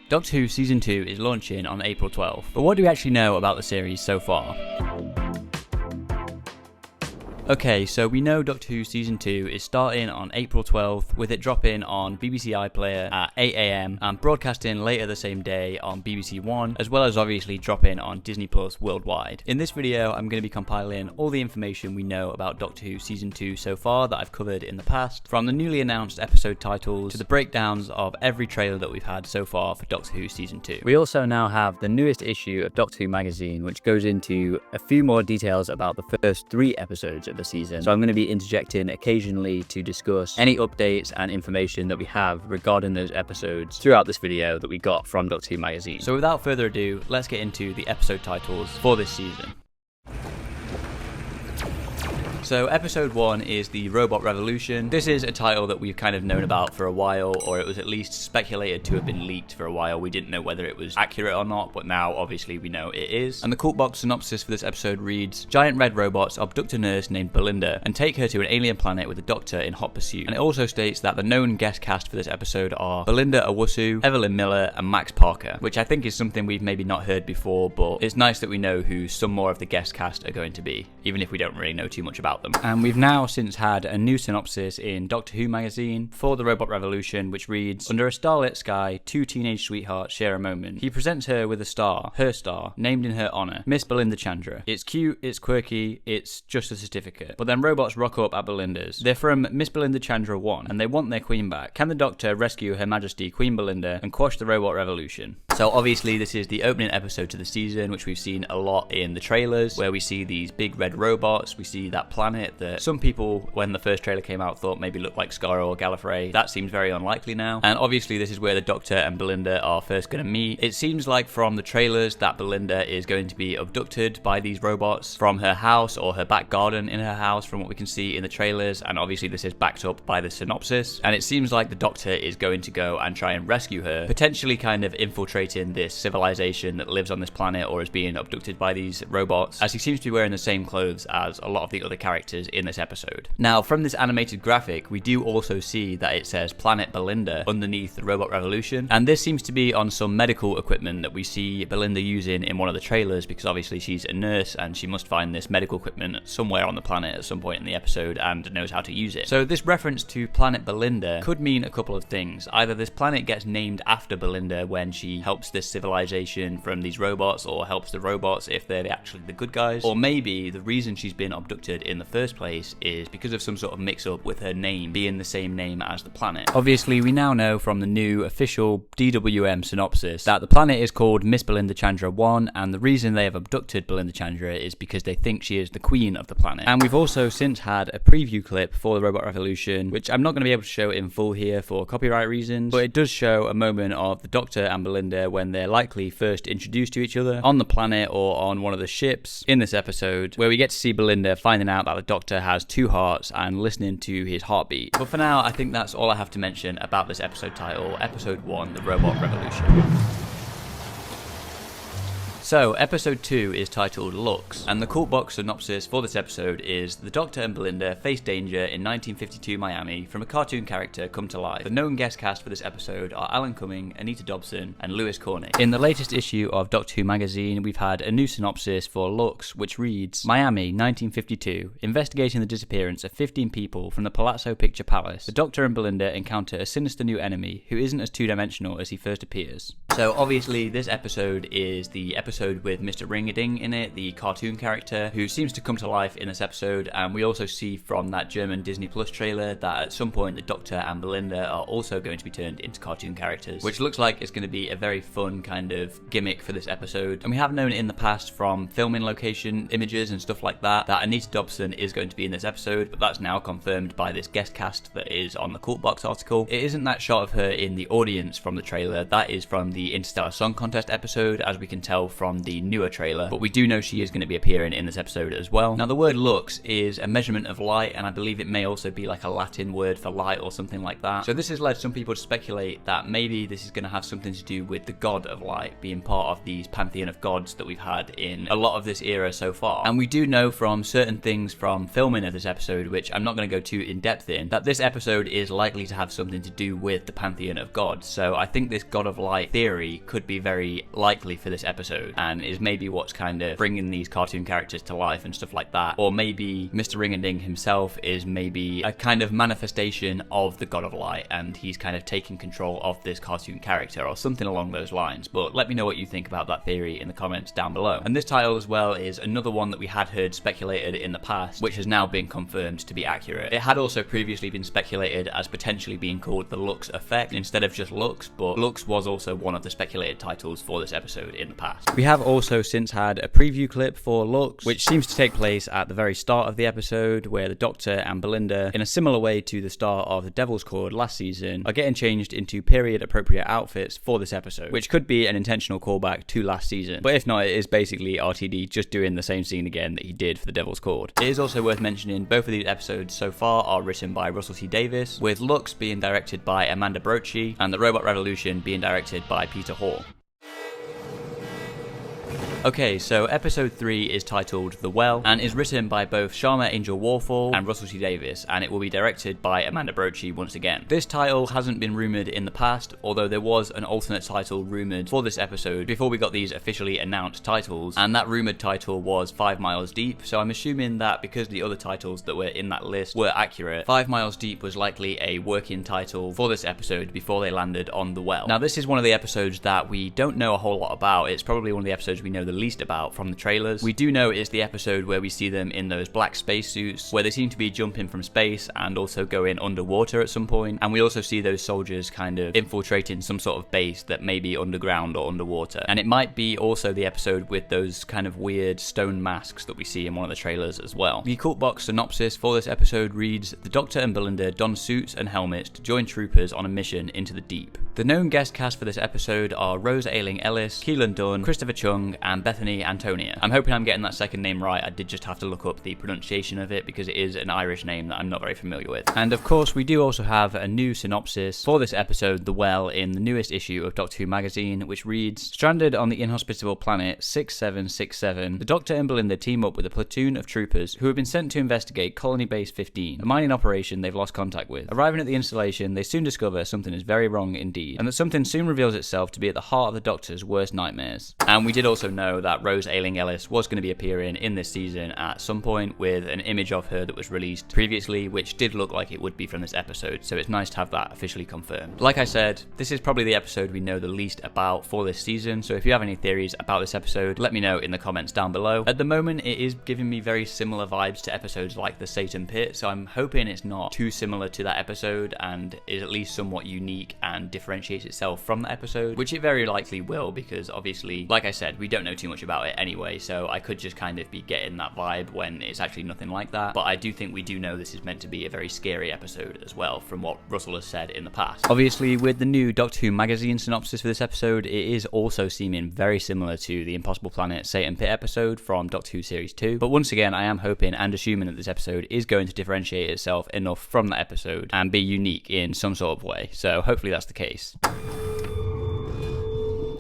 Doctor Who Season 2 is launching on April 12th, but what do we actually know about the series so far? Okay, so we know Doctor Who Season 2 is starting on April 12th, with it dropping on BBC iPlayer at 8 AM and broadcasting later the same day on BBC One, as well as obviously dropping on Disney Plus worldwide. In this video, I'm going to be compiling all the information we know about Doctor Who Season 2 so far that I've covered in the past, from the newly announced episode titles to the breakdowns of every trailer that we've had so far for Doctor Who Season 2. We also now have the newest issue of Doctor Who magazine, which goes into a few more details about the first 3 episodes of the season, so I'm going to be interjecting occasionally to discuss any updates and information that we have regarding those episodes throughout this video that we got from Doctor Who magazine. So without further ado, let's get into the episode titles for this season. So episode 1 is the Robot Revolution. This is a title that we've kind of known about for a while, or it was at least speculated to have been leaked for a while. We didn't know whether it was accurate or not, but now obviously we know it is. And the Cult Box synopsis for this episode reads: giant red robots abduct a nurse named Belinda and take her to an alien planet with a doctor in hot pursuit. And it also states that the known guest cast for this episode are Belinda Owusu, Evelyn Miller, and Max Parker, which I think is something we've maybe not heard before, but it's nice that we know who some more of the guest cast are going to be, even if we don't really know too much about them. And we've now since had a new synopsis in Doctor Who magazine for the Robot Revolution, which reads: under a starlit sky, 2 teenage sweethearts share a moment. He presents her with a star, her star, named in her honor, Miss Belinda Chandra. It's cute, it's quirky, it's just a certificate. But then robots rock up at Belinda's. They're from Miss Belinda Chandra 1, and they want their queen back. Can the Doctor rescue Her Majesty Queen Belinda and quash the Robot Revolution? So obviously this is the opening episode to the season, which we've seen a lot in the trailers, where we see these big red robots, we see that planet that some people, when the first trailer came out, thought maybe looked like Skaro or Gallifrey. That seems very unlikely now. And obviously this is where the Doctor and Belinda are first going to meet. It seems like from the trailers that Belinda is going to be abducted by these robots from her house or her back garden in her house, from what we can see in the trailers, and obviously this is backed up by the synopsis. And it seems like the Doctor is going to go and try and rescue her, potentially kind of infiltrating this civilization that lives on this planet or is being abducted by these robots, as he seems to be wearing the same clothes as a lot of the other characters in this episode. Now, from this animated graphic, we do also see that it says Planet Belinda underneath the Robot Revolution, and this seems to be on some medical equipment that we see Belinda using in one of the trailers, because obviously she's a nurse and she must find this medical equipment somewhere on the planet at some point in the episode and knows how to use it. So this reference to Planet Belinda could mean a couple of things. Either this planet gets named after Belinda when she helps this civilization from these robots, or helps the robots if they're actually the good guys, or maybe the reason she's been abducted in the first place is because of some sort of mix-up with her name being the same name as the planet. Obviously, we now know from the new official DWM synopsis that the planet is called Miss Belinda Chandra 1, and the reason they have abducted Belinda Chandra is because they think she is the queen of the planet. And we've also since had a preview clip for the Robot Revolution, which I'm not going to be able to show in full here for copyright reasons, but it does show a moment of the Doctor and Belinda when they're likely first introduced to each other on the planet or on one of the ships in this episode, where we get to see Belinda finding out that the Doctor has 2 hearts and listening to his heartbeat. But for now, I think that's all I have to mention about this episode title, Episode 1, The Robot Revolution. So, episode 2 is titled Lux, and the Cult Box synopsis for this episode is: the Doctor and Belinda face danger in 1952 Miami from a cartoon character come to life. The known guest cast for this episode are Alan Cumming, Anita Dobson, and Lewis Cornick. In the latest issue of Doctor Who magazine, we've had a new synopsis for Lux, which reads: Miami, 1952, investigating the disappearance of 15 people from the Palazzo Picture Palace. The Doctor and Belinda encounter a sinister new enemy who isn't as two-dimensional as he first appears. So obviously this episode is the episode with Mr. Ring-a-Ding in it, the cartoon character who seems to come to life in this episode, and we also see from that German Disney Plus trailer that at some point the Doctor and Belinda are also going to be turned into cartoon characters, which looks like it's going to be a very fun kind of gimmick for this episode. And we have known in the past from filming location images and stuff like that Anita Dobson is going to be in this episode, but that's now confirmed by this guest cast that is on the Cult Box article. It isn't that shot of her in the audience from the trailer, that is from the Interstellar Song Contest episode, as we can tell from from the newer trailer, but we do know she is going to be appearing in this episode as well. Now, the word lux is a measurement of light, and I believe it may also be like a Latin word for light or something like that. So this has led some people to speculate that maybe this is going to have something to do with the god of light being part of these pantheon of gods that we've had in a lot of this era so far. And we do know from certain things from filming of this episode, which I'm not going to go too in depth in, that this episode is likely to have something to do with the pantheon of gods. So I think this god of light theory could be very likely for this episode, and is maybe what's kind of bringing these cartoon characters to life and stuff like that. Or maybe Mr. Ring-a-Ding himself is maybe a kind of manifestation of the god of light, and he's kind of taking control of this cartoon character or something along those lines. But let me know what you think about that theory in the comments down below. And this title as well is another one that we had heard speculated in the past, which has now been confirmed to be accurate. It had also previously been speculated as potentially being called the Lux Effect instead of just Lux, but Lux was also one of the speculated titles for this episode in the past. We have also since had a preview clip for Lux, which seems to take place at the very start of the episode, where the Doctor and Belinda, in a similar way to the start of the Devil's Cord last season, are getting changed into period appropriate outfits for this episode, which could be an intentional callback to last season. But if not, it is basically RTD just doing the same scene again that he did for the Devil's Cord. It is also worth mentioning both of these episodes so far are written by Russell T Davies, with Lux being directed by Amanda Brochi and the Robot Revolution being directed by Peter Hall. Okay, so episode 3 is titled The Well, and is written by both Sharma Angel Warfall and Russell T Davies, and it will be directed by Amanda Brochi once again. This title hasn't been rumoured in the past, although there was an alternate title rumoured for this episode before we got these officially announced titles, and that rumoured title was 5 Miles Deep, so I'm assuming that because the other titles that were in that list were accurate, 5 Miles Deep was likely a working title for this episode before they landed on The Well. Now, this is one of the episodes that we don't know a whole lot about. It's probably one of the episodes we know the least about from the trailers. We do know it's the episode where we see them in those black spacesuits, where they seem to be jumping from space and also going underwater at some point, and we also see those soldiers kind of infiltrating some sort of base that may be underground or underwater. And it might be also the episode with those kind of weird stone masks that we see in one of the trailers as well. The Cult Box synopsis for this episode reads: The Doctor and Belinda don suits and helmets to join troopers on a mission into the deep. The known guest cast for this episode are Rose Ayling-Ellis, Keelan Dunn, Christopher Chung, and Bethany Antonia. I'm hoping I'm getting that second name right. I did just have to look up the pronunciation of it because it is an Irish name that I'm not very familiar with. And of course, we do also have a new synopsis for this episode, The Well, in the newest issue of Doctor Who magazine, which reads: Stranded on the inhospitable planet 6767, the Doctor and Belinda team up with a platoon of troopers who have been sent to investigate Colony Base 15, a mining operation they've lost contact with. Arriving at the installation, they soon discover something is very wrong indeed, and that something soon reveals itself to be at the heart of the Doctor's worst nightmares. And we did also know that Rose Ayling-Ellis was going to be appearing in this season at some point, with an image of her that was released previously, which did look like it would be from this episode, so it's nice to have that officially confirmed. Like I said, this is probably the episode we know the least about for this season, so if you have any theories about this episode, let me know in the comments down below. At the moment, it is giving me very similar vibes to episodes like the Satan Pit, so I'm hoping it's not too similar to that episode and is at least somewhat unique and differentiates itself from that episode, which it very likely will, because obviously, like I said, we don't know too much about it anyway, so I could just kind of be getting that vibe when it's actually nothing like that. But I do think we do know this is meant to be a very scary episode as well, from what Russell has said in the past. Obviously, with the new Doctor Who magazine synopsis for this episode, it is also seeming very similar to the Impossible Planet Satan Pit episode from Doctor Who Series 2. But once again, I am hoping and assuming that this episode is going to differentiate itself enough from that episode and be unique in some sort of way. So hopefully that's the case.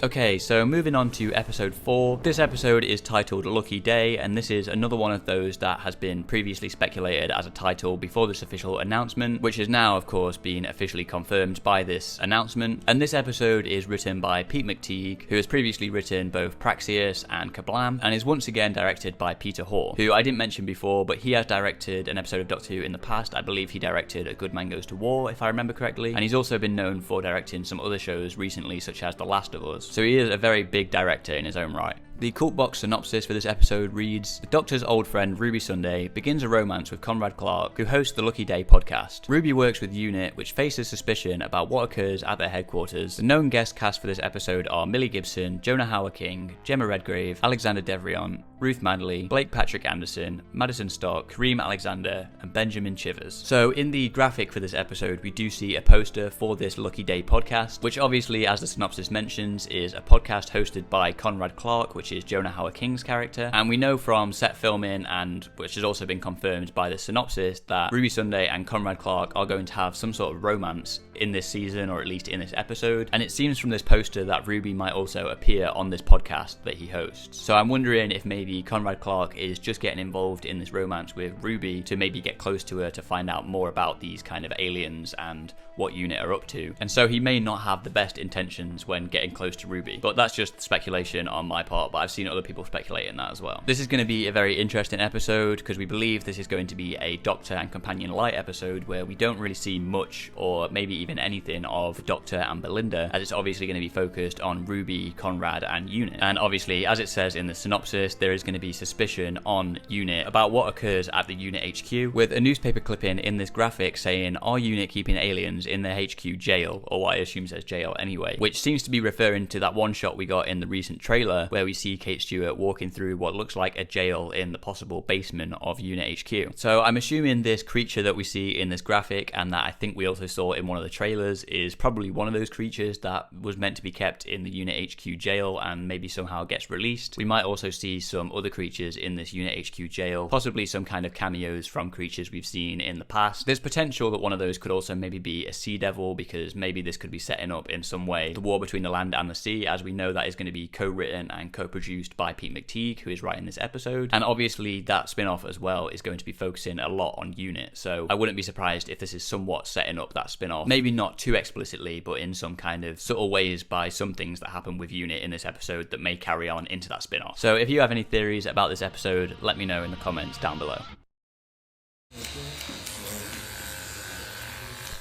Okay, so moving on to episode 4. This episode is titled Lucky Day, and this is another one of those that has been previously speculated as a title before this official announcement, which has now, of course, been officially confirmed by this announcement. And this episode is written by Pete McTeague, who has previously written both Praxeus and Kablam, and is once again directed by Peter Hall, who I didn't mention before, but he has directed an episode of Doctor Who in the past. I believe he directed A Good Man Goes to War, if I remember correctly, and he's also been known for directing some other shows recently, such as The Last of Us. So he is a very big director in his own right. The Cult Box synopsis for this episode reads: The Doctor's old friend Ruby Sunday begins a romance with Conrad Clark, who hosts the Lucky Day podcast. Ruby works with UNIT, which faces suspicion about what occurs at their headquarters. The known guest cast for this episode are Millie Gibson, Jonah Hauer-King, Gemma Redgrave, Alexander Devrient, Ruth Madley, Blake Patrick Anderson, Madison Stock, Kareem Alexander, and Benjamin Chivers. So in the graphic for this episode, we do see a poster for this Lucky Day podcast, which obviously, as the synopsis mentions, is a podcast hosted by Conrad Clark, which is Jonah Hauer-King's character. And we know from set filming, and which has also been confirmed by the synopsis, that Ruby Sunday and Conrad Clark are going to have some sort of romance in this season, or at least in this episode. And it seems from this poster that Ruby might also appear on this podcast that he hosts. So I'm wondering if maybe Conrad Clark is just getting involved in this romance with Ruby to maybe get close to her to find out more about these kind of aliens and what UNIT are up to. And so he may not have the best intentions when getting close to Ruby. But that's just speculation on my part, but I've seen other people speculating that as well. This is going to be a very interesting episode because we believe this is going to be a Doctor and Companion Light episode where we don't really see much or maybe even anything of Doctor and Belinda, as it's obviously going to be focused on Ruby, Conrad, and UNIT. And obviously, as it says in the synopsis, there is going to be suspicion on UNIT about what occurs at the UNIT HQ, with a newspaper clipping in this graphic saying, "Are UNIT keeping aliens in their HQ jail?" or what I assume says jail anyway, which seems to be referring to that one shot we got in the recent trailer where we see Kate Stewart walking through what looks like a jail in the possible basement of UNIT HQ. So I'm assuming this creature that we see in this graphic, and that I think we also saw in one of the trailers, is probably one of those creatures that was meant to be kept in the UNIT HQ jail and maybe somehow gets released. We might also see some other creatures in this UNIT HQ jail, possibly some kind of cameos from creatures we've seen in the past. There's potential that one of those could also maybe be a sea devil, because maybe this could be setting up in some way the war between the land and the sea, as we know that is going to be co-written and co-produced by Pete McTeague, who is writing this episode. And obviously that spin-off as well is going to be focusing a lot on UNIT, so I wouldn't be surprised if this is somewhat setting up that spin-off, maybe not too explicitly, but in some kind of subtle ways by some things that happen with UNIT in this episode that may carry on into that spin-off. So if you have any theories about this episode, let me know in the comments down below.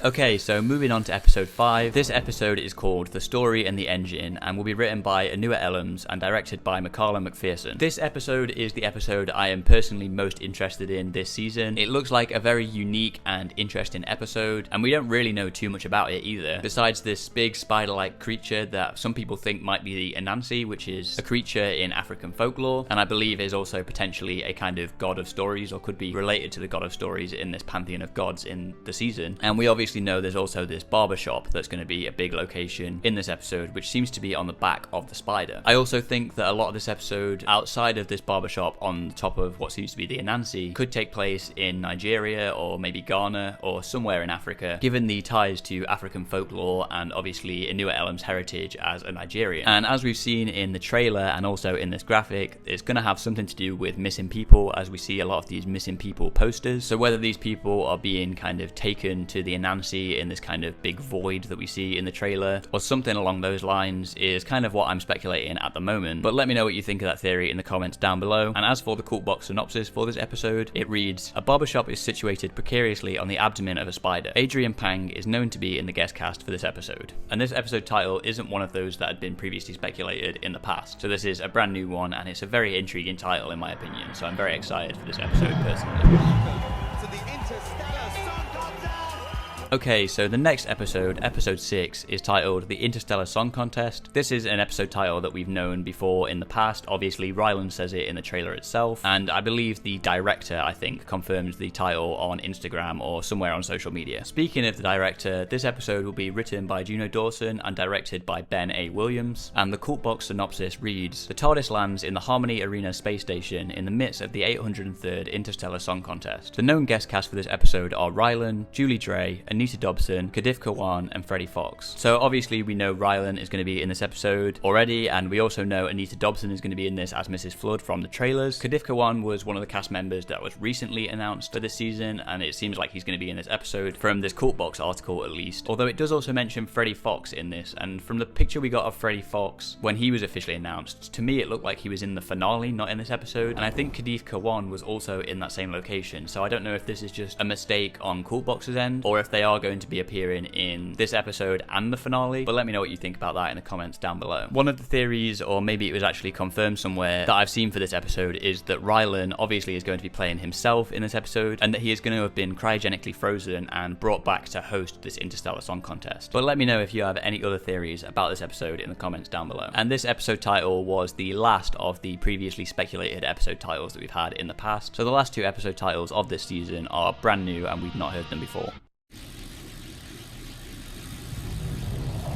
Okay, so moving on to episode 5. This episode is called The Story and the Engine and will be written by Anua Ellams and directed by Makala McPherson. This episode is the episode I am personally most interested in this season. It looks like a very unique and interesting episode, and we don't really know too much about it either, besides this big spider-like creature that some people think might be the Anansi, which is a creature in African folklore, and I believe is also potentially a kind of god of stories, or could be related to the god of stories in this pantheon of gods in the season. And we obviously know there's also this barbershop that's going to be a big location in this episode, which seems to be on the back of the spider. I also think that a lot of this episode, outside of this barbershop on top of what seems to be the Anansi, could take place in Nigeria or maybe Ghana or somewhere in Africa, given the ties to African folklore and obviously Anua Ellams' heritage as a Nigerian. And as we've seen in the trailer and also in this graphic, it's going to have something to do with missing people, as we see a lot of these missing people posters. So whether these people are being kind of taken to the Anansi in this kind of big void that we see in the trailer, or something along those lines, is kind of what I'm speculating at the moment. But let me know what you think of that theory in the comments down below. And as for the Cult Box synopsis for this episode, it reads: a barbershop is situated precariously on the abdomen of a spider. Adrian Pang is known to be in the guest cast for this episode. And this episode title isn't one of those that had been previously speculated in the past, so this is a brand new one, and it's a very intriguing title in my opinion, so I'm very excited for this episode personally. To the Interstellar Song Contest! Okay, so the next episode, episode 6, is titled The Interstellar Song Contest. This is an episode title that we've known before in the past. Obviously, Ryland says it in the trailer itself, and I believe the director, I think, confirmed the title on Instagram or somewhere on social media. Speaking of the director, this episode will be written by Juno Dawson and directed by Ben A. Williams, and the Cult Box synopsis reads: the TARDIS lands in the Harmony Arena space station in the midst of the 803rd Interstellar Song Contest. The known guest cast for this episode are Ryland, Julie Dre, Anita Dobson, Kadif Kawan, and Freddie Fox. So obviously we know Ryland is going to be in this episode already, and we also know Anita Dobson is going to be in this as Mrs. Flood from the trailers. Kadif Kawan was one of the cast members that was recently announced for this season, and it seems like he's going to be in this episode from this Cult Box article at least. Although it does also mention Freddie Fox in this, and from the picture we got of Freddie Fox when he was officially announced, to me it looked like he was in the finale, not in this episode, and I think Kadif Kawan was also in that same location, so I don't know if this is just a mistake on Cult Box's end, or if they are going to be appearing in this episode and the finale, but let me know what you think about that in the comments down below. One of the theories, or maybe it was actually confirmed somewhere, that I've seen for this episode is that Rylan obviously is going to be playing himself in this episode, and that he is going to have been cryogenically frozen and brought back to host this Interstellar Song Contest. But let me know if you have any other theories about this episode in the comments down below. And this episode title was the last of the previously speculated episode titles that we've had in the past. So the last two episode titles of this season are brand new and we've not heard them before.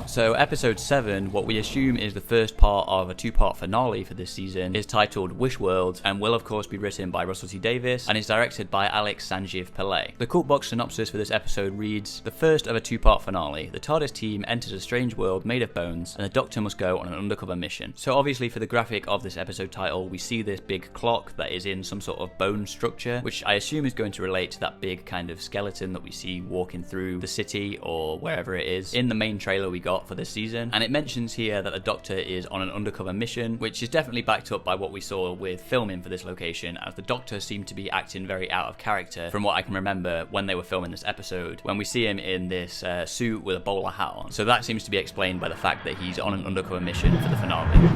So episode 7, what we assume is the first part of a two-part finale for this season, is titled Wish World and will of course be written by Russell T Davies and is directed by Alex Sanjeev Pillay. The Cult Box synopsis for this episode reads: the first of a two-part finale. The TARDIS team enters a strange world made of bones and the Doctor must go on an undercover mission. So obviously for the graphic of this episode title, we see this big clock that is in some sort of bone structure, which I assume is going to relate to that big kind of skeleton that we see walking through the city or wherever it is in the main trailer we got for this season. And it mentions here that the Doctor is on an undercover mission, which is definitely backed up by what we saw with filming for this location, as the Doctor seemed to be acting very out of character from what I can remember when they were filming this episode, when we see him in this suit with a bowler hat on. So that seems to be explained by the fact that he's on an undercover mission for the finale.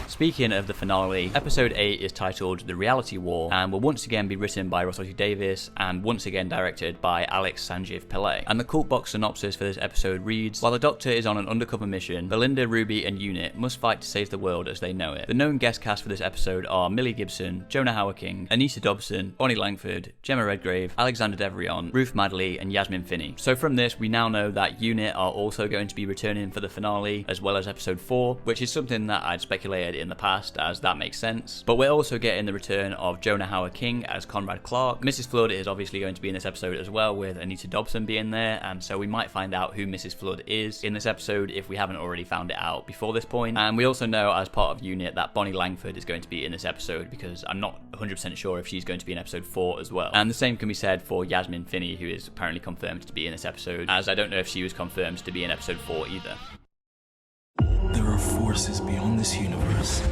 Speaking of the finale, episode 8 is titled The Reality War and will once again be written by Russell T Davies and once again directed by Alex Sanjeev Pillay. And the Cult Box synopsis for this episode reads: while the Doctor is on an undercover mission, Belinda, Ruby and Unit must fight to save the world as they know it. The known guest cast for this episode are Millie Gibson, Jonah Hauer-King, Anita Dobson, Bonnie Langford, Gemma Redgrave, Alexander Devrient, Ruth Madley and Yasmin Finney. So from this we now know that Unit are also going to be returning for the finale as well as episode 4, which is something that I'd speculated in the past, as that makes sense. But we're also getting the return of Jonah Hauer-King as Conrad Clark. Mrs. Flood is obviously going to be in this episode as well, with Anita Dobson being there, and so we might find out who Mrs. Flood is in this episode if we haven't already found it out before this point. And we also know as part of Unit that Bonnie Langford is going to be in this episode, because I'm not 100% sure if she's going to be in episode 4 as well. And the same can be said for Yasmin Finney, who is apparently confirmed to be in this episode, as I don't know if she was confirmed to be in episode 4 either. There are forces beyond this universe.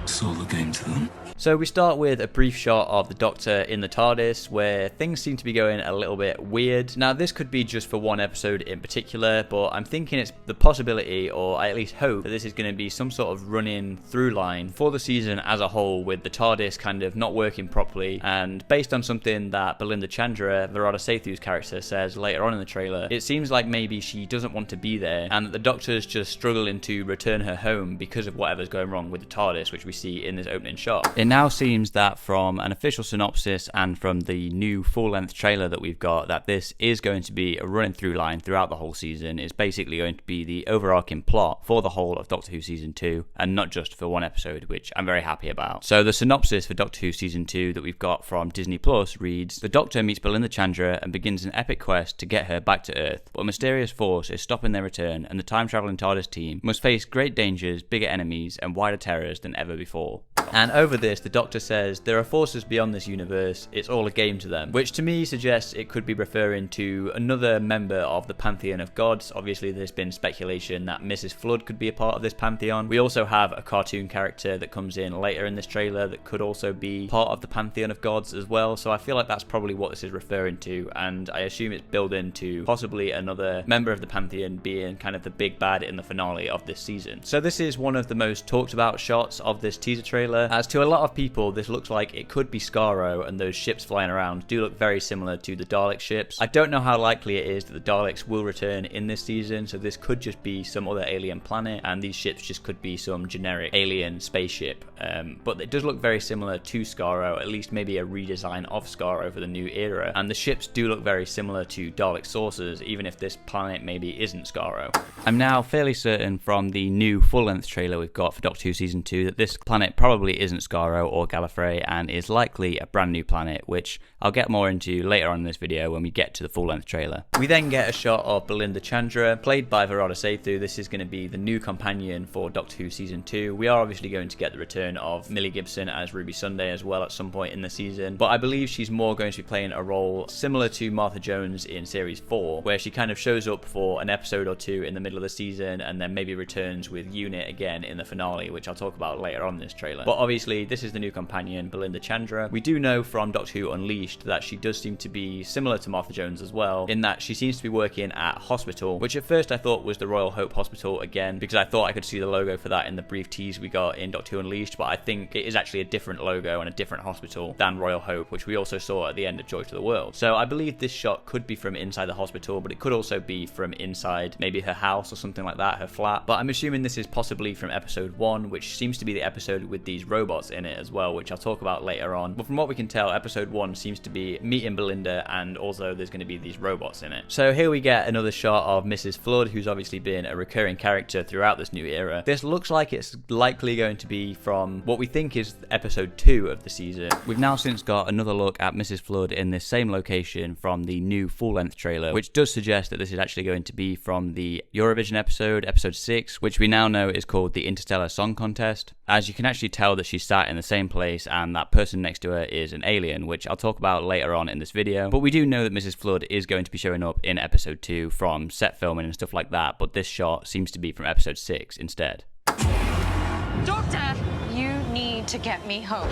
So look into them. So we start with a brief shot of the Doctor in the TARDIS, where things seem to be going a little bit weird. Now this could be just for one episode in particular, but I'm thinking it's the possibility, or I at least hope, that this is going to be some sort of running through line for the season as a whole, with the TARDIS kind of not working properly. And based on something that Belinda Chandra, Virada Sethu's character, says later on in the trailer, it seems like maybe she doesn't want to be there, and that the Doctor's just struggling to return her home because of whatever's going wrong with the TARDIS, which we see in this opening shot. It now seems that from an official synopsis and from the new full-length trailer that we've got, that this is going to be a running through line throughout the whole season. It's basically going to be the overarching plot for the whole of Doctor Who Season 2, and not just for one episode, which I'm very happy about. So the synopsis for Doctor Who Season 2 that we've got from Disney Plus reads: the Doctor meets Belinda Chandra and begins an epic quest to get her back to Earth, but a mysterious force is stopping their return, and the time-travelling TARDIS team must face great dangers, bigger enemies, and wider terrors than ever before. And over this, the Doctor says, there are forces beyond this universe, it's all a game to them, which to me suggests it could be referring to another member of the pantheon of gods. Obviously there's been speculation that Mrs. Flood could be a part of this pantheon. We also have a cartoon character that comes in later in this trailer that could also be part of the pantheon of gods as well, so I feel like that's probably what this is referring to, and I assume it's building to possibly another member of the pantheon being kind of the big bad in the finale of this season. So this is one of the most talked about shots of this teaser trailer, as to a lot of people this looks like it could be Skaro, and those ships flying around do look very similar to the Dalek ships. I don't know how likely it is that the Daleks will return in this season, so this could just be some other alien planet and these ships just could be some generic alien spaceship, but it does look very similar to Skaro, at least maybe a redesign of Skaro for the new era, and the ships do look very similar to Dalek saucers, even if this planet maybe isn't Skaro. I'm now fairly certain from the new full-length trailer we've got for Doctor Who Season 2 that this planet probably isn't Skaro or Gallifrey and is likely a brand new planet, which I'll get more into later on in this video when we get to the full-length trailer. We then get a shot of Belinda Chandra, played by Virada Sethu. This is going to be the new companion for Doctor Who Season 2. We are obviously going to get the return of Millie Gibson as Ruby Sunday as well at some point in the season, but I believe she's more going to be playing a role similar to Martha Jones in Series 4, where she kind of shows up for an episode or two in the middle of the season and then maybe returns with Unit again in the finale, which I'll talk about later on in this trailer. But obviously this this is the new companion, Belinda Chandra. We do know from Doctor Who Unleashed that she does seem to be similar to Martha Jones as well, in that she seems to be working at a hospital, which at first I thought was the Royal Hope Hospital again, because I thought I could see the logo for that in the brief tease we got in Doctor Who Unleashed, but I think it is actually a different logo and a different hospital than Royal Hope, which we also saw at the end of Joy to the World. So I believe this shot could be from inside the hospital, but it could also be from inside maybe her house or something like that, her flat. But I'm assuming this is possibly from episode 1, which seems to be the episode with these robots in it as well, which I'll talk about later on. But from what we can tell, episode 1 seems to be meeting Belinda, and also there's going to be these robots in it. So here we get another shot of Mrs. Flood, who's obviously been a recurring character throughout this new era. This looks like it's likely going to be from what we think is episode 2 of the season. We've now since got another look at Mrs. Flood in this same location from the new full-length trailer, which does suggest that this is actually going to be from the Eurovision episode, episode 6, which we now know is called the Interstellar Song Contest. As you can actually tell that she's sat in the same place, and that person next to her is an alien, which I'll talk about later on in this video. But we do know that Mrs. Flood is going to be showing up in episode 2 from set filming and stuff like that, but this shot seems to be from episode 6 instead. Doctor, you need to get me home.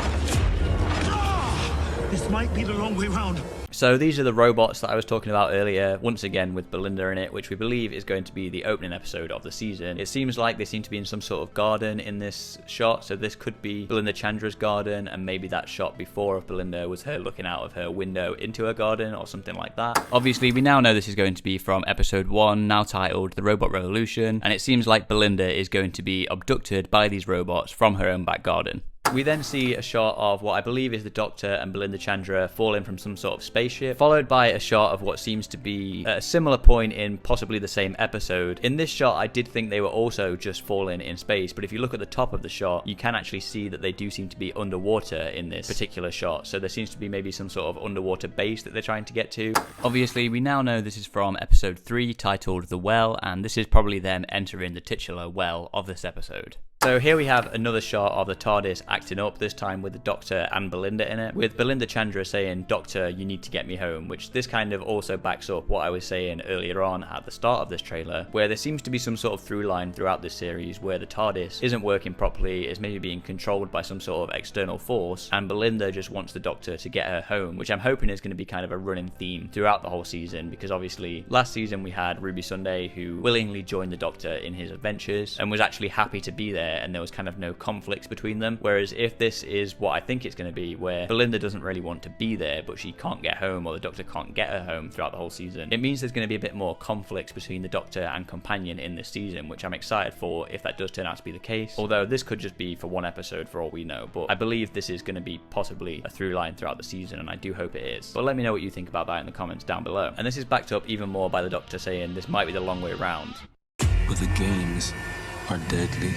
This might be the long way round. So these are the robots that I was talking about earlier, once again with Belinda in it, which we believe is going to be the opening episode of the season. It seems like they seem to be in some sort of garden in this shot, so this could be Belinda Chandra's garden, and maybe that shot before of Belinda was her looking out of her window into her garden or something like that. Obviously, we now know this is going to be from episode 1, now titled The Robot Revolution, and it seems like Belinda is going to be abducted by these robots from her own back garden. We then see a shot of what I believe is the Doctor and Belinda Chandra falling from some sort of spaceship, followed by a shot of what seems to be at a similar point in possibly the same episode. In this shot, I did think they were also just falling in space, but if you look at the top of the shot, you can actually see that they do seem to be underwater in this particular shot, so there seems to be maybe some sort of underwater base that they're trying to get to. Obviously, we now know this is from episode 3, titled The Well, and this is probably them entering the titular well of this episode. So here we have another shot of the TARDIS acting up, this time with the Doctor and Belinda in it, with Belinda Chandra saying, "Doctor, you need to get me home," which this kind of also backs up what I was saying earlier on at the start of this trailer, where there seems to be some sort of through line throughout this series where the TARDIS isn't working properly, is maybe being controlled by some sort of external force, and Belinda just wants the Doctor to get her home, which I'm hoping is going to be kind of a running theme throughout the whole season, because obviously last season we had Ruby Sunday, who willingly joined the Doctor in his adventures and was actually happy to be there, and there was kind of no conflicts between them. Whereas if this is what I think it's going to be, where Belinda doesn't really want to be there, but she can't get home, or the Doctor can't get her home throughout the whole season, it means there's going to be a bit more conflicts between the Doctor and companion in this season, which I'm excited for if that does turn out to be the case. Although this could just be for one episode for all we know, but I believe this is going to be possibly a through line throughout the season, and I do hope it is. But let me know what you think about that in the comments down below. And this is backed up even more by the Doctor saying this might be the long way round. But the games are deadly.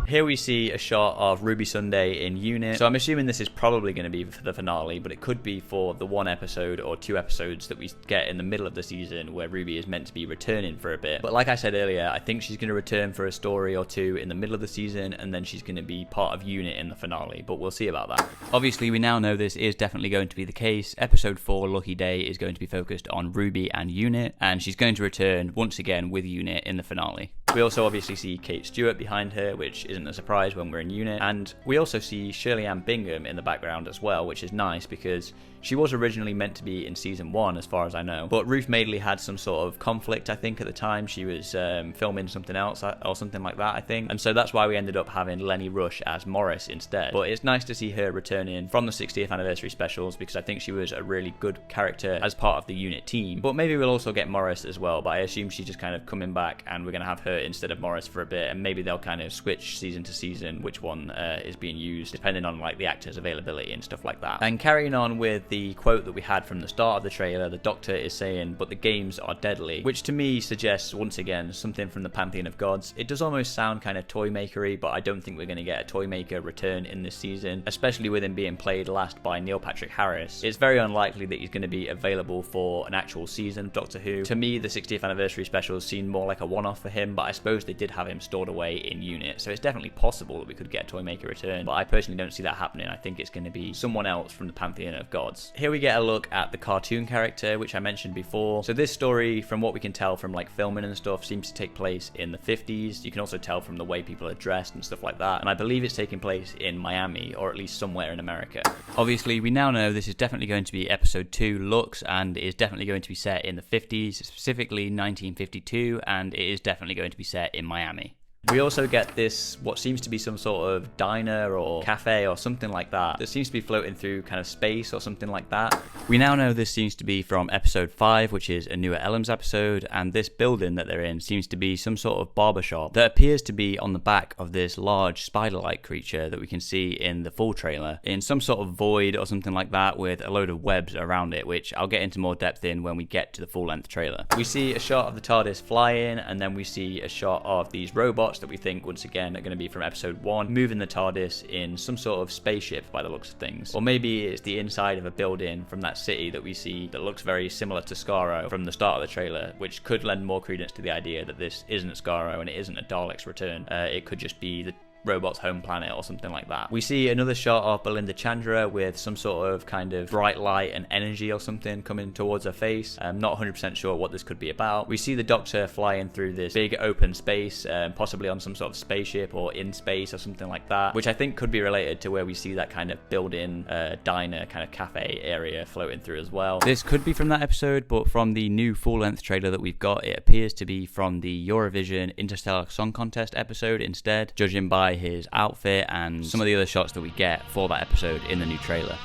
Here we see a shot of Ruby Sunday in unit, so I'm assuming this is probably going to be for the finale, but it could be for the 1 episode or 2 episodes that we get in the middle of the season where Ruby is meant to be returning for a bit. But like I said earlier, I think she's going to return for a story or 2 in the middle of the season, and then she's going to be part of unit in the finale, but we'll see about that. Obviously, we now know this is definitely going to be the case. Episode 4, Lucky Day, is going to be focused on Ruby and unit, and she's going to return once again with unit in the finale. We also obviously see Kate Stewart behind her, which isn't a surprise when we're in unit, and we also see Shirley Ann Bingham in the background as well, which is nice because she was originally meant to be in season 1 as far as I know, but Ruth Madeley had some sort of conflict, I think, at the time. She was filming something else or something like that, I think, and so that's why we ended up having Lenny Rush as Morris instead. But it's nice to see her returning from the 60th anniversary specials, because I think she was a really good character as part of the unit team. But maybe we'll also get Morris as well, but I assume she's just kind of coming back and we're going to have her instead of Morris for a bit, and maybe they'll kind of switch season to season which one is being used depending on like the actor's availability and stuff like that. And carrying on with the quote that we had from the start of the trailer, the Doctor is saying, "But the games are deadly," which to me suggests once again something from the Pantheon of Gods. It does almost sound kind of toy makery, but I don't think we're going to get a toy maker return in this season, especially with him being played last by Neil Patrick Harris. It's very unlikely that he's going to be available for an actual season of Doctor Who. To me, the 60th anniversary specials seem more like a one-off for him, but I suppose they did have him stored away in unit, so it's definitely possible that we could get Toymaker return, but I personally don't see that happening. I think it's going to be someone else from the Pantheon of Gods. Here we get a look at the cartoon character, which I mentioned before. So this story, from what we can tell from like filming and stuff, seems to take place in the 50s. You can also tell from the way people are dressed and stuff like that, and I believe it's taking place in Miami, or at least somewhere in America. Obviously, we now know this is definitely going to be episode 2 Lux, and it is definitely going to be set in the 50s, specifically 1952, and it is definitely going to be set in Miami. We also get this, what seems to be some sort of diner or cafe or something like that seems to be floating through kind of space or something like that. We now know this seems to be from episode 5, which is a newer Elms episode, and this building that they're in seems to be some sort of barbershop that appears to be on the back of this large spider-like creature that we can see in the full trailer, in some sort of void or something like that with a load of webs around it, which I'll get into more depth in when we get to the full-length trailer. We see a shot of the TARDIS flying, and then we see a shot of these robots that we think once again are going to be from episode 1 moving the TARDIS in some sort of spaceship by the looks of things, or maybe it's the inside of a building from that city that we see that looks very similar to Skaro from the start of the trailer, which could lend more credence to the idea that this isn't Skaro and it isn't a Dalek's return. It could just be the robot's home planet or something like that. We see another shot of Belinda Chandra with some sort of kind of bright light and energy or something coming towards her face. I'm not 100% sure what this could be about. We see the Doctor flying through this big open space, possibly on some sort of spaceship or in space or something like that, which I think could be related to where we see that kind of built-in diner kind of cafe area floating through as well. This could be from that episode, but from the new full-length trailer that we've got, it appears to be from the Eurovision Interstellar Song Contest episode instead, judging by his outfit and some of the other shots that we get for that episode in the new trailer.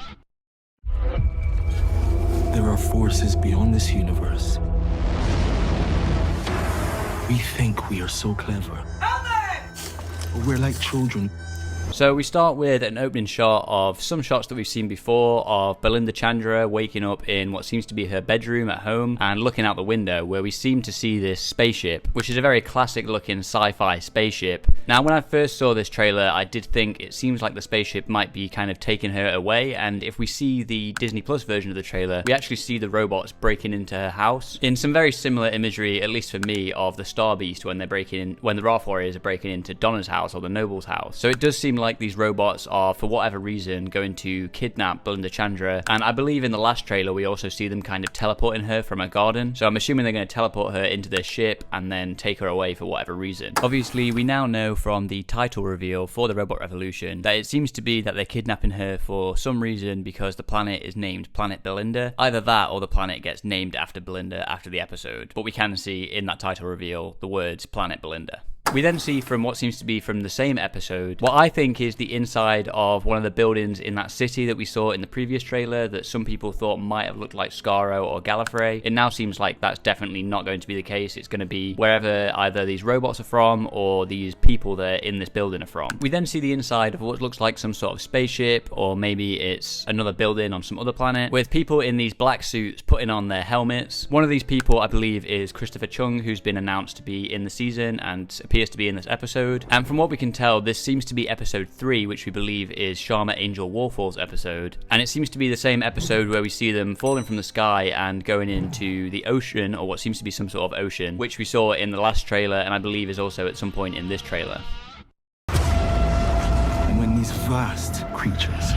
There are forces beyond this universe. We think we are so clever. But we're like children. So we start with an opening shot of some shots that we've seen before of Belinda Chandra waking up in what seems to be her bedroom at home and looking out the window, where we seem to see this spaceship, which is a very classic looking sci-fi spaceship. Now, when I first saw this trailer, I did think it seems like the spaceship might be kind of taking her away, and if we see the Disney Plus version of the trailer, we actually see the robots breaking into her house in some very similar imagery, at least for me, of the Star Beast when the Wrath Warriors are breaking into Donna's house or the Noble's house. So it does seem like these robots are, for whatever reason, going to kidnap Belinda Chandra, and I believe in the last trailer we also see them kind of teleporting her from a garden, so I'm assuming they're going to teleport her into their ship and then take her away for whatever reason. Obviously, we now know from the title reveal for the Robot Revolution that it seems to be that they're kidnapping her for some reason because the planet is named Planet Belinda. Either that or the planet gets named after Belinda after the episode, but we can see in that title reveal the words Planet Belinda. We then see from what seems to be from the same episode what I think is the inside of one of the buildings in that city that we saw in the previous trailer that some people thought might have looked like Skaro or Gallifrey. It now seems like that's definitely not going to be the case. It's going to be wherever either these robots are from or these people that are in this building are from. We then see the inside of what looks like some sort of spaceship, or maybe it's another building on some other planet, with people in these black suits putting on their helmets. One of these people, I believe, is Christopher Chung, who's been announced to be in the season and appears to be in this episode, and from what we can tell, this seems to be episode 3, which we believe is Sharma Angel Warfall's episode, and it seems to be the same episode where we see them falling from the sky and going into the ocean, or what seems to be some sort of ocean, which we saw in the last trailer and I believe is also at some point in this trailer. And when these vast creatures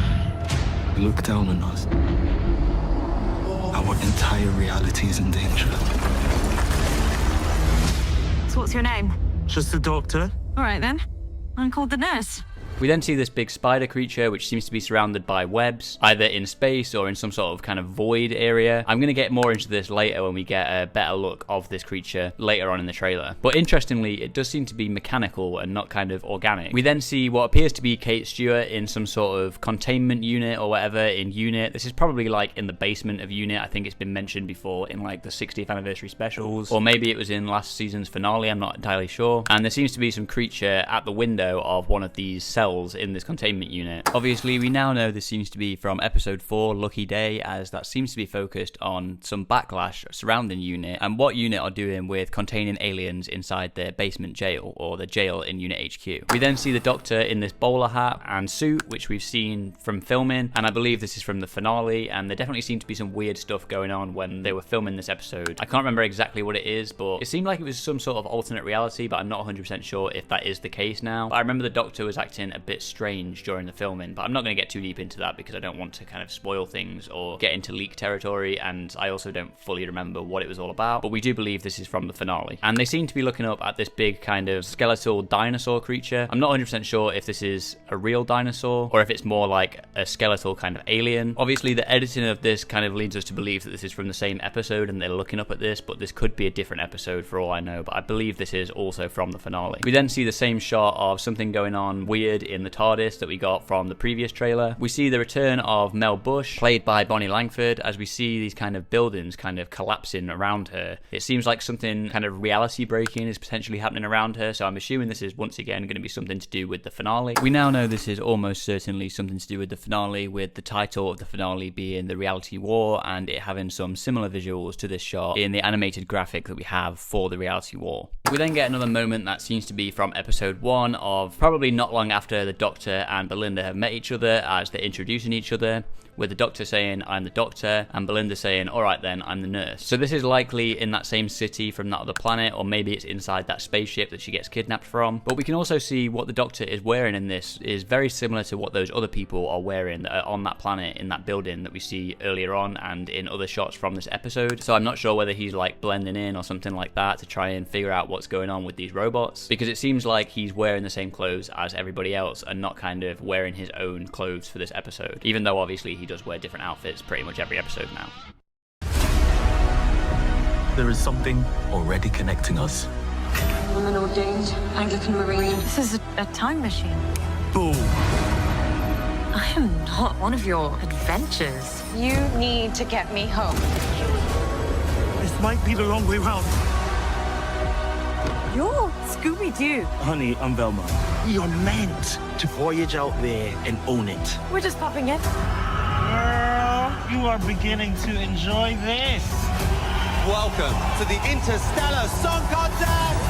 look down on us, our entire reality is in danger. So what's your name? Just the Doctor. All right then. I'm called the nurse. We then see this big spider creature which seems to be surrounded by webs, either in space or in some sort of kind of void area. I'm going to get more into this later when we get a better look of this creature later on in the trailer. But interestingly, it does seem to be mechanical and not kind of organic. We then see what appears to be Kate Stewart in some sort of containment unit or whatever in Unit. This is probably like in the basement of Unit. I think it's been mentioned before in like the 60th anniversary specials, or maybe it was in last season's finale. I'm not entirely sure. And there seems to be some creature at the window of one of these cells cells in this containment unit. Obviously, we now know this seems to be from episode 4, Lucky Day, as that seems to be focused on some backlash surrounding unit and what unit are doing with containing aliens inside their basement jail, or the jail in unit HQ. We then see the Doctor in this bowler hat and suit, which we've seen from filming, and I believe this is from the finale, and there definitely seemed to be some weird stuff going on when they were filming this episode. I can't remember exactly what it is, but it seemed like it was some sort of alternate reality, but I'm not 100% sure if that is the case now. But I remember the Doctor was acting a bit strange during the filming, but I'm not going to get too deep into that because I don't want to kind of spoil things or get into leak territory, and I also don't fully remember what it was all about, but we do believe this is from the finale. And they seem to be looking up at this big kind of skeletal dinosaur creature. I'm not 100% sure if this is a real dinosaur or if it's more like a skeletal kind of alien. Obviously, the editing of this kind of leads us to believe that this is from the same episode and they're looking up at this, but this could be a different episode for all I know, but I believe this is also from the finale. We then see the same shot of something going on weird in the TARDIS that we got from the previous trailer. We see the return of Mel Bush, played by Bonnie Langford, as we see these kind of buildings kind of collapsing around her. It seems like something kind of reality breaking is potentially happening around her, so I'm assuming this is once again going to be something to do with the finale. We now know this is almost certainly something to do with the finale, with the title of the finale being The Reality War and it having some similar visuals to this shot in the animated graphic that we have for The Reality War. We then get another moment that seems to be from episode 1 of probably not long after the Doctor and Belinda have met each other as they're introducing each other, with the Doctor saying, "I'm the Doctor," and Belinda saying, "Alright then, I'm the nurse." So this is likely in that same city from that other planet, or maybe it's inside that spaceship that she gets kidnapped from. But we can also see what the Doctor is wearing in this is very similar to what those other people are wearing that are on that planet in that building that we see earlier on and in other shots from this episode. So I'm not sure whether he's like blending in or something like that to try and figure out what's going on with these robots, because it seems like he's wearing the same clothes as everybody else and not kind of wearing his own clothes for this episode, even though obviously he does wear different outfits pretty much every episode now. There is something already connecting us. I'm an ordained Anglican Marine. This is a time machine. Boom! I am not one of your adventures. You need to get me home. This might be the wrong way round. You're Scooby-Doo. Honey, I'm Velma. You're meant to voyage out there and own it. We're just popping in. Girl, you are beginning to enjoy this. Welcome to the Interstellar Song Contest!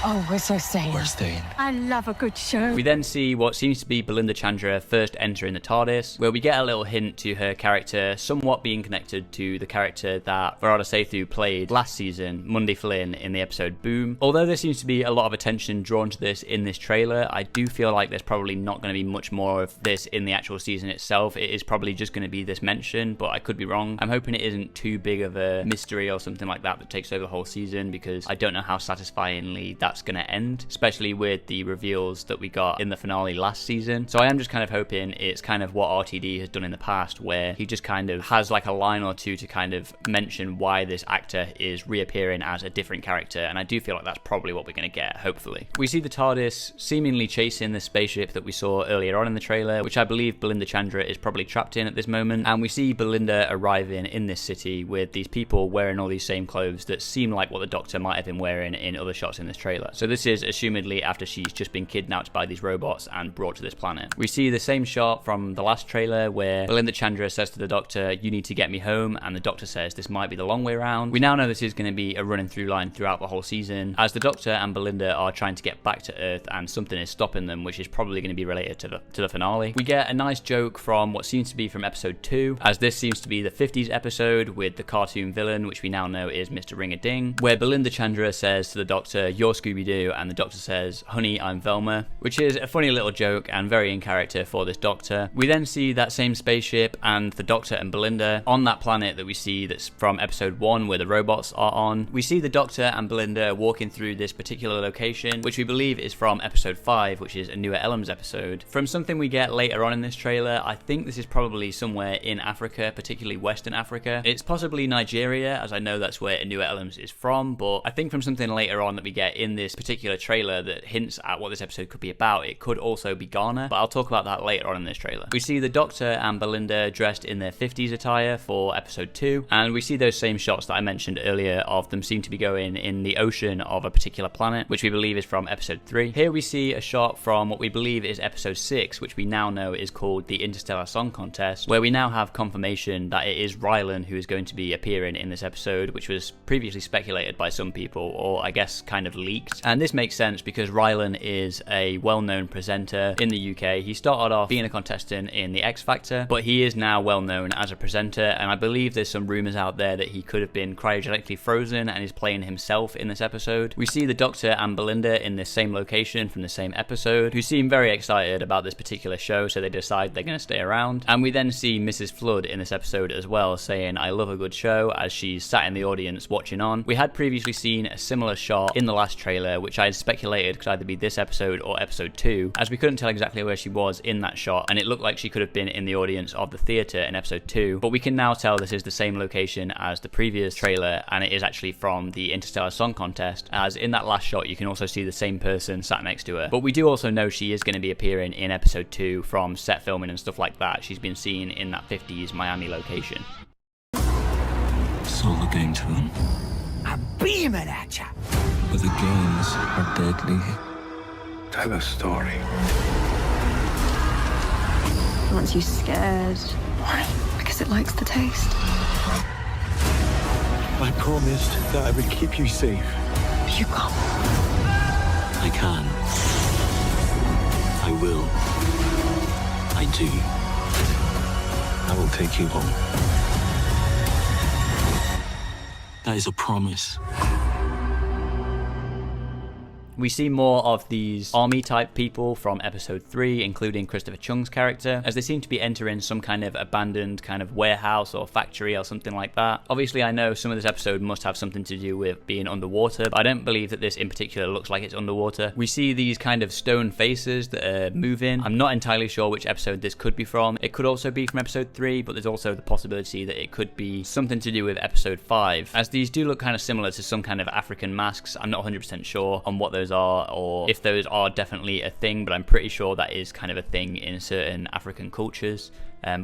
Oh, we're so staying. We're staying. I love a good show. We then see what seems to be Belinda Chandra first entering the TARDIS, where we get a little hint to her character somewhat being connected to the character that Varada Sethu played last season, Mundy Flynn, in the episode Boom. Although there seems to be a lot of attention drawn to this in this trailer, I do feel like there's probably not going to be much more of this in the actual season itself. It is probably just going to be this mention, but I could be wrong. I'm hoping it isn't too big of a mystery or something like that that takes over the whole season, because I don't know how satisfyingly that's going to end, especially with the reveals that we got in the finale last season. So I am just kind of hoping it's kind of what RTD has done in the past, where he just kind of has like a line or two to kind of mention why this actor is reappearing as a different character, and I do feel like that's probably what we're going to get, hopefully. We see the TARDIS seemingly chasing the spaceship that we saw earlier on in the trailer, which I believe Belinda Chandra is probably trapped in at this moment, and we see Belinda arriving in this city with these people wearing all these same clothes that seem like what the Doctor might have been wearing in other shots in this trailer. So this is assumedly after she's just been kidnapped by these robots and brought to this planet. We see the same shot from the last trailer where Belinda Chandra says to the Doctor, "You need to get me home," and the Doctor says this might be the long way round. We now know this is going to be a running through line throughout the whole season, as the Doctor and Belinda are trying to get back to Earth and something is stopping them, which is probably going to be related to the finale. We get a nice joke from what seems to be from episode 2, as this seems to be the 50s episode with the cartoon villain, which we now know is Mr. Ring-a-Ding, where Belinda Chandra says to the Doctor, "You're Scooby-Doo," and the Doctor says, "Honey, I'm Velma," which is a funny little joke and very in character for this Doctor. We then see that same spaceship and the Doctor and Belinda on that planet that we see that's from episode 1 where the robots are on. We see the Doctor and Belinda walking through this particular location, which we believe is from episode 5, which is a Newer Elms episode. From something we get later on in this trailer, I think this is probably somewhere in Africa, particularly Western Africa. It's possibly Nigeria, as I know that's where Newer Elms is from, but I think from something later on that we get in this particular trailer that hints at what this episode could be about. It could also be Ghana, but I'll talk about that later on in this trailer. We see the Doctor and Belinda dressed in their 50s attire for episode 2, and we see those same shots that I mentioned earlier of them seem to be going in the ocean of a particular planet, which we believe is from episode 3. Here we see a shot from what we believe is episode 6, which we now know is called the Interstellar Song Contest, where we now have confirmation that it is Rylan who is going to be appearing in this episode, which was previously speculated by some people, or I guess kind of leaked. And this makes sense because Rylan is a well-known presenter in the UK. He started off being a contestant in the X Factor, but he is now well known as a presenter, and I believe there's some rumors out there that he could have been cryogenically frozen and is playing himself in this episode. We see the Doctor and Belinda in this same location from the same episode, who seem very excited about this particular show, so they decide they're going to stay around. And we then see Mrs. Flood in this episode as well, saying "I love a good show" as she's sat in the audience watching on. We had previously seen a similar shot in the last trailer, which I had speculated could either be this episode or episode 2, as we couldn't tell exactly where she was in that shot, and it looked like she could have been in the audience of the theatre in episode 2, but we can now tell this is the same location as the previous trailer, and it is actually from the Interstellar Song Contest, as in that last shot you can also see the same person sat next to her. But we do also know she is going to be appearing in episode 2 from set filming and stuff like that. She's been seen in that 50s Miami location. Solar game to them. I'm beaming at ya. But the games are deadly. Tell a story. Aren't you scared? Why? Because it likes the taste. I promised that I would keep you safe. You can't. I can. I will. I do. I will take you home. That is a promise. We see more of these army type people from episode 3, including Christopher Chung's character, as they seem to be entering some kind of abandoned kind of warehouse or factory or something like that. Obviously I know some of this episode must have something to do with being underwater, but I don't believe that this in particular looks like it's underwater. We see these kind of stone faces that are moving. I'm not entirely sure which episode this could be from. It could also be from episode 3, but there's also the possibility that it could be something to do with episode 5, as these do look kind of similar to some kind of African masks. I'm not 100% sure on what those are, or if those are definitely a thing, but I'm pretty sure that is kind of a thing in certain African cultures.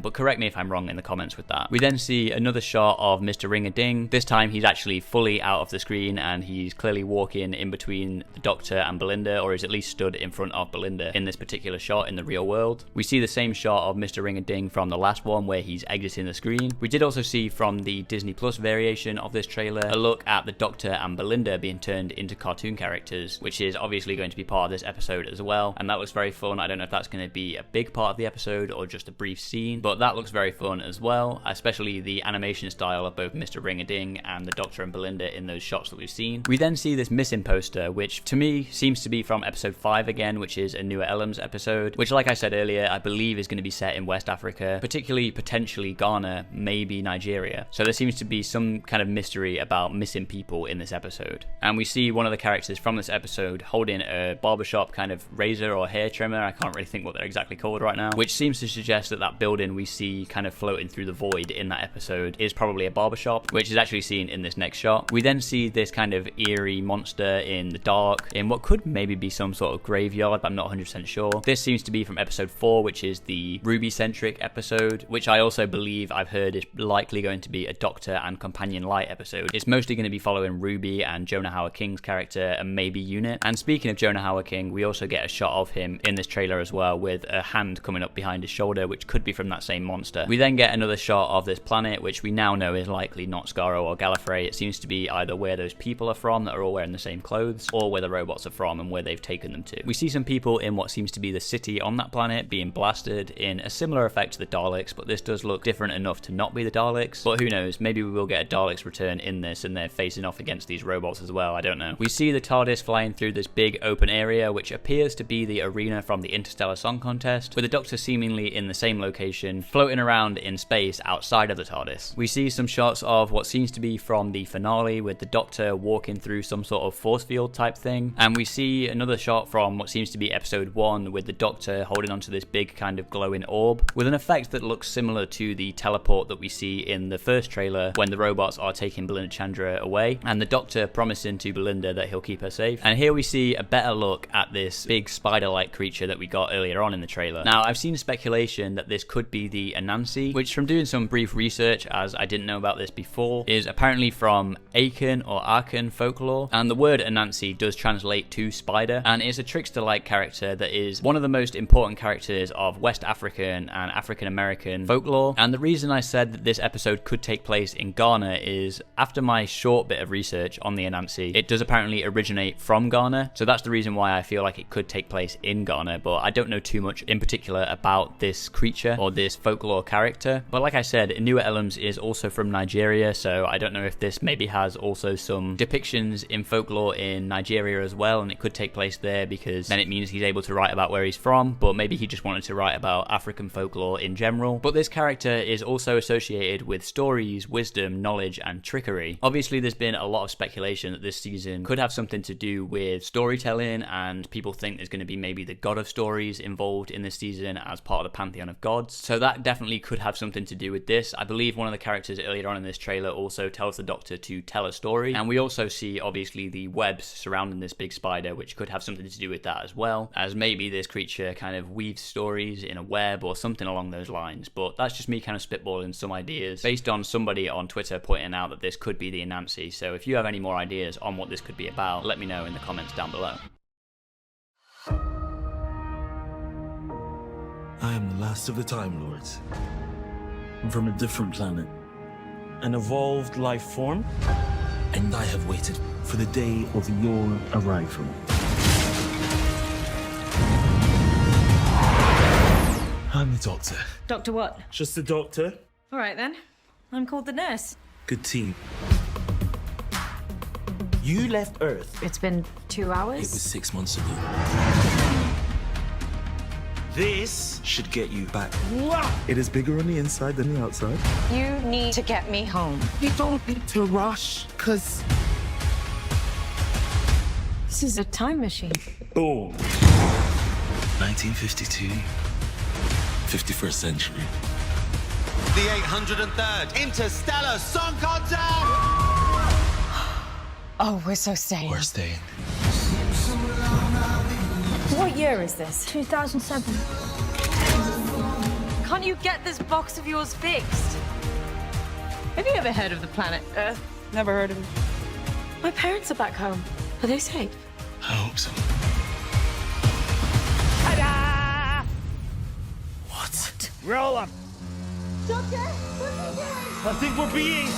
But correct me if I'm wrong in the comments with that. We then see another shot of Mr. Ring-a-Ding. This time he's actually fully out of the screen and he's clearly walking in between the Doctor and Belinda, or is at least stood in front of Belinda in this particular shot in the real world. We see the same shot of Mr. Ring-a-Ding from the last one where he's exiting the screen. We did also see from the Disney Plus variation of this trailer a look at the Doctor and Belinda being turned into cartoon characters, which is obviously going to be part of this episode as well, and that looks very fun. I don't know if that's going to be a big part of the episode or just a brief scene, but that looks very fun as well, especially the animation style of both Mr. Ring-a-Ding and the Doctor and Belinda in those shots that we've seen. We then see this missing poster, which to me seems to be from episode 5 again, which is a Newer Elms episode, which like I said earlier, I believe is going to be set in West Africa, particularly potentially Ghana, maybe Nigeria. So there seems to be some kind of mystery about missing people in this episode. And we see one of the characters from this episode holding a barbershop kind of razor or hair trimmer. I can't really think what they're exactly called right now, which seems to suggest that that building we see kind of floating through the void in that episode is probably a barbershop, which is actually seen in this next shot. We then see this kind of eerie monster in the dark in what could maybe be some sort of graveyard, but I'm not 100% sure. This seems to be from episode 4, which is the Ruby-centric episode, which I also believe I've heard is likely going to be a Doctor and Companion Light episode. It's mostly going to be following Ruby and Jonah Hauer-King's character and maybe Unit. And speaking of Jonah Hauer-King, we also get a shot of him in this trailer as well with a hand coming up behind his shoulder, which could be from that same monster. We then get another shot of this planet, which we now know is likely not Skaro or Gallifrey. It seems to be either where those people are from that are all wearing the same clothes, or where the robots are from and where they've taken them to. We see some people in what seems to be the city on that planet being blasted in a similar effect to the Daleks, but this does look different enough to not be the Daleks. But who knows, maybe we will get a Daleks return in this and they're facing off against these robots as well, I don't know. We see the TARDIS flying through this big open area, which appears to be the arena from the Interstellar Song Contest, with the Doctor seemingly in the same location station floating around in space outside of the TARDIS. We see some shots of what seems to be from the finale with the Doctor walking through some sort of force field type thing, and we see another shot from what seems to be episode 1 with the Doctor holding onto this big kind of glowing orb with an effect that looks similar to the teleport that we see in the first trailer when the robots are taking Belinda Chandra away, and the Doctor promising to Belinda that he'll keep her safe. And here we see a better look at this big spider-like creature that we got earlier on in the trailer. Now, I've seen speculation that this could be the Anansi, which from doing some brief research, as I didn't know about this before, is apparently from Akan folklore, and the word Anansi does translate to spider, and is a trickster-like character that is one of the most important characters of West African and African American folklore. And the reason I said that this episode could take place in Ghana is, after my short bit of research on the Anansi, it does apparently originate from Ghana, so that's the reason why I feel like it could take place in Ghana, but I don't know too much in particular about this creature or this folklore character. But like I said, Inua Elums is also from Nigeria, so I don't know if this maybe has also some depictions in folklore in Nigeria as well, and it could take place there because then it means he's able to write about where he's from, but maybe he just wanted to write about African folklore in general. But this character is also associated with stories, wisdom, knowledge, and trickery. Obviously, there's been a lot of speculation that this season could have something to do with storytelling, and people think there's going to be maybe the god of stories involved in this season as part of the pantheon of gods. So that definitely could have something to do with this. I believe one of the characters earlier on in this trailer also tells the Doctor to tell a story, and we also see obviously the webs surrounding this big spider, which could have something to do with that as well, as maybe this creature kind of weaves stories in a web or something along those lines. But that's just me kind of spitballing some ideas based on somebody on Twitter pointing out that this could be the Anansi. So if you have any more ideas on what this could be about, let me know in the comments down below. I am the last of the Time Lords. I'm from a different planet. An evolved life form. And I have waited for the day of your arrival. I'm the Doctor. Doctor what? Just the Doctor. All right then. I'm called the nurse. Good team. You left Earth. It's been 2 hours? It was 6 months ago. This should get you back. It is bigger on the inside than the outside. You need to get me home. You don't need to rush, cause This is a time machine. Boom. 1952. 51st century. The 803rd Interstellar Song Contest! Oh, we're so staying. We're staying. What year is this? 2007. Can't you get this box of yours fixed? Have you ever heard of the planet Earth? Never heard of it. My parents are back home. Are they safe? I hope so. What? roll up. Doctor, what's he doing? I think we're being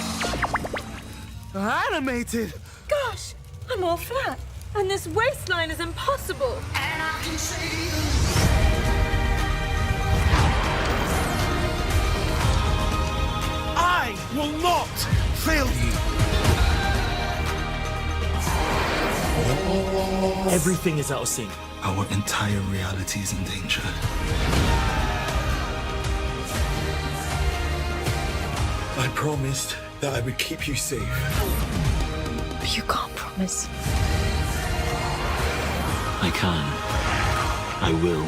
animated. Gosh, I'm all flat. And this waistline is impossible. I will not fail you. Everything is out of sync. Our entire reality is in danger. I promised that I would keep you safe. But you can't promise. I can. I will.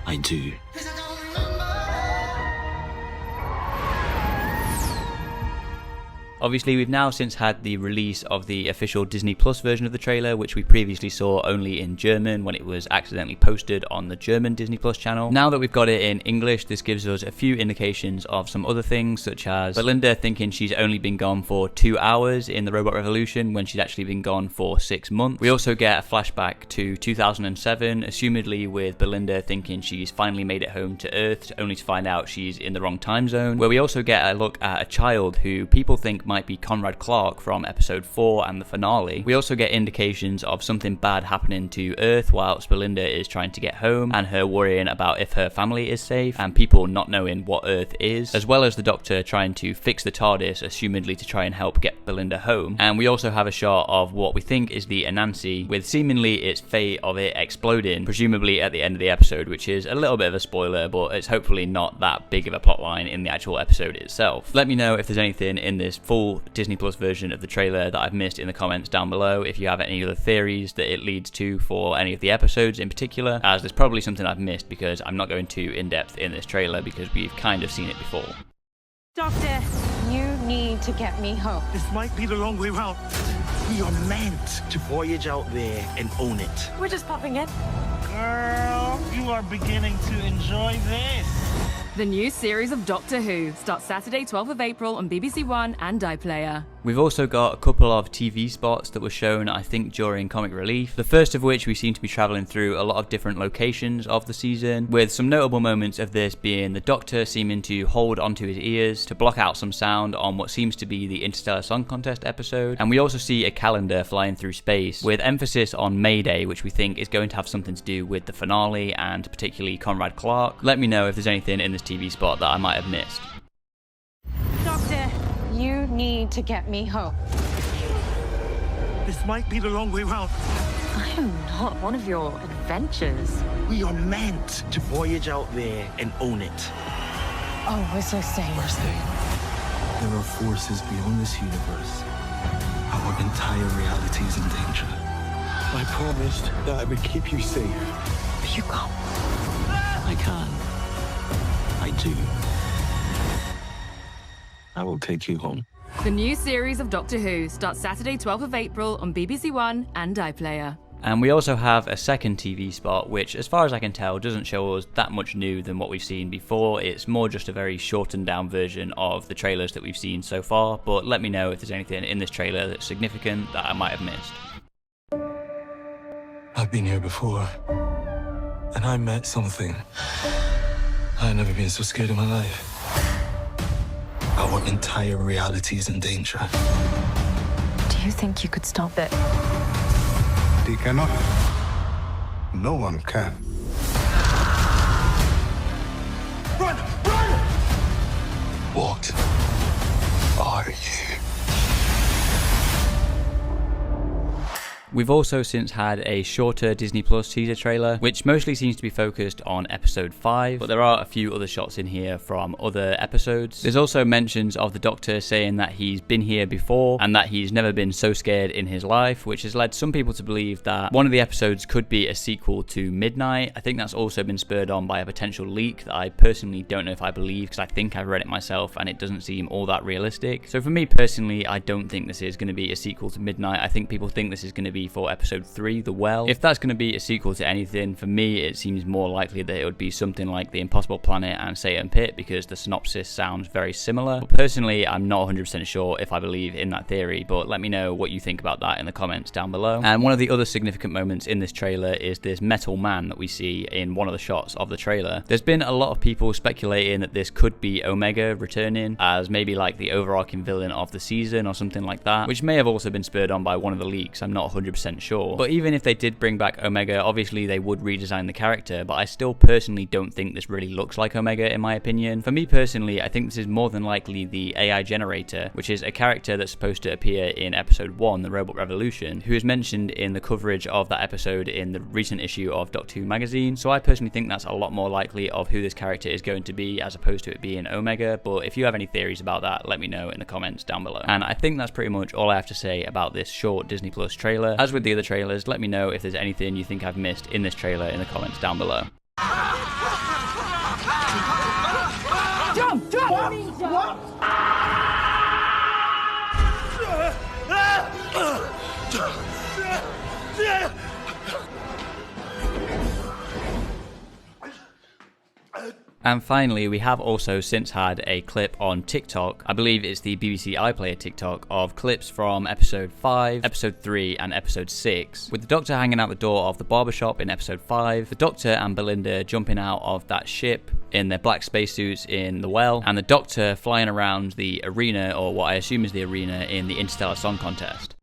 I do. Obviously, we've now since had the release of the official Disney Plus version of the trailer, which we previously saw only in German when it was accidentally posted on the German Disney Plus channel. Now that we've got it in English, this gives us a few indications of some other things, such as Belinda thinking she's only been gone for 2 hours in the Robot Revolution when she's actually been gone for 6 months. We also get a flashback to 2007, assumedly with Belinda thinking she's finally made it home to Earth, only to find out she's in the wrong time zone, where we also get a look at a child who people think might be Conrad Clark from episode 4 and the finale. We also get indications of something bad happening to Earth whilst Belinda is trying to get home, and her worrying about if her family is safe, and people not knowing what Earth is, as well as the Doctor trying to fix the TARDIS, assumedly to try and help get Belinda home. And we also have a shot of what we think is the Anansi, with seemingly its fate of it exploding, presumably at the end of the episode, which is a little bit of a spoiler, but it's hopefully not that big of a plotline in the actual episode itself. Let me know if there's anything in this full Disney Plus version of the trailer that I've missed in the comments down below, if you have any other theories that it leads to for any of the episodes in particular, as there's probably something I've missed because I'm not going too in-depth in this trailer because we've kind of seen it before. Doctor, you need to get me home. This might be the long way round. We are meant to voyage out there and own it. We're just popping in. Girl, you are beginning to enjoy this. The new series of Doctor Who starts Saturday 12th of April on BBC One and iPlayer. We've also got a couple of TV spots that were shown, I think, during Comic Relief. The first of which we seem to be travelling through a lot of different locations of the season, with some notable moments of this being the Doctor seeming to hold onto his ears to block out some sound on what seems to be the Interstellar Song Contest episode. And we also see a calendar flying through space, with emphasis on May Day, which we think is going to have something to do with the finale and particularly Conrad Clark. Let me know if there's anything in this TV spot that I might have missed. Doctor, you need to get me home. This might be the long way round. I am not one of your adventures. We are meant to voyage out there and own it. Oh, we're so safe. We're safe. There are forces beyond this universe. Our entire reality is in danger. I promised that I would keep you safe. Will you come? I can. I do. I will take you home. The new series of Doctor Who starts Saturday 12th of April on BBC One and iPlayer. And we also have a second TV spot, which, as far as I can tell, doesn't show us that much new than what we've seen before. It's more just a very shortened down version of the trailers that we've seen so far, but let me know if there's anything in this trailer that's significant that I might have missed. I've been here before, and I met something. I've never been so scared in my life. Our entire reality is in danger. Do you think you could stop it? They cannot. No one can. Run! Run! What are you? We've also since had a shorter Disney Plus teaser trailer, which mostly seems to be focused on episode 5, but there are a few other shots in here from other episodes. There's also mentions of the Doctor saying that he's been here before and that he's never been so scared in his life, which has led some people to believe that one of the episodes could be a sequel to Midnight. I think that's also been spurred on by a potential leak that I personally don't know if I believe, because I think I've read it myself and it doesn't seem all that realistic. So for me personally, I don't think this is going to be a sequel to Midnight. I think people think this is going to be for episode 3, The Well. If that's going to be a sequel to anything, for me it seems more likely that it would be something like The Impossible Planet and Satan Pit, because the synopsis sounds very similar. But personally, I'm not 100% sure if I believe in that theory, but let me know what you think about that in the comments down below. And one of the other significant moments in this trailer is this metal man that we see in one of the shots of the trailer. There's been a lot of people speculating that this could be Omega returning as maybe like the overarching villain of the season or something like that, which may have also been spurred on by one of the leaks. I'm not 100% sure. But even if they did bring back Omega, obviously they would redesign the character, but I still personally don't think this really looks like Omega in my opinion. For me personally, I think this is more than likely the AI generator, which is a character that's supposed to appear in episode 1, The Robot Revolution, who is mentioned in the coverage of that episode in the recent issue of Doctor Who magazine. So I personally think that's a lot more likely of who this character is going to be as opposed to it being Omega, but if you have any theories about that, let me know in the comments down below. And I think that's pretty much all I have to say about this short Disney Plus trailer. As with the other trailers, let me know if there's anything you think I've missed in this trailer in the comments down below. Jump! Jump! What? And finally, we have also since had a clip on TikTok, I believe it's the BBC iPlayer TikTok, of clips from episode 5, episode 3 and episode 6, with the Doctor hanging out the door of the barbershop in episode 5, the Doctor and Belinda jumping out of that ship in their black spacesuits in the well, and the Doctor flying around the arena, or what I assume is the arena, in the Interstellar Song Contest.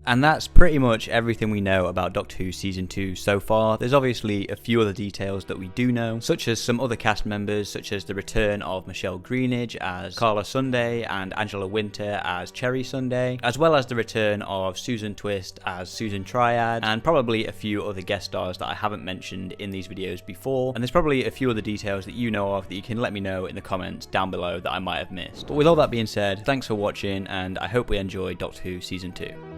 And that's pretty much everything we know about Doctor Who Season 2 so far. There's obviously a few other details that we do know, such as some other cast members, such as the return of Michelle Greenidge as Carla Sunday and Angela Winter as Cherry Sunday, as well as the return of Susan Twist as Susan Triad, and probably a few other guest stars that I haven't mentioned in these videos before. And there's probably a few other details that you know of that you can let me know in the comments down below that I might have missed. But with all that being said, thanks for watching, and I hope we enjoyed Doctor Who Season 2.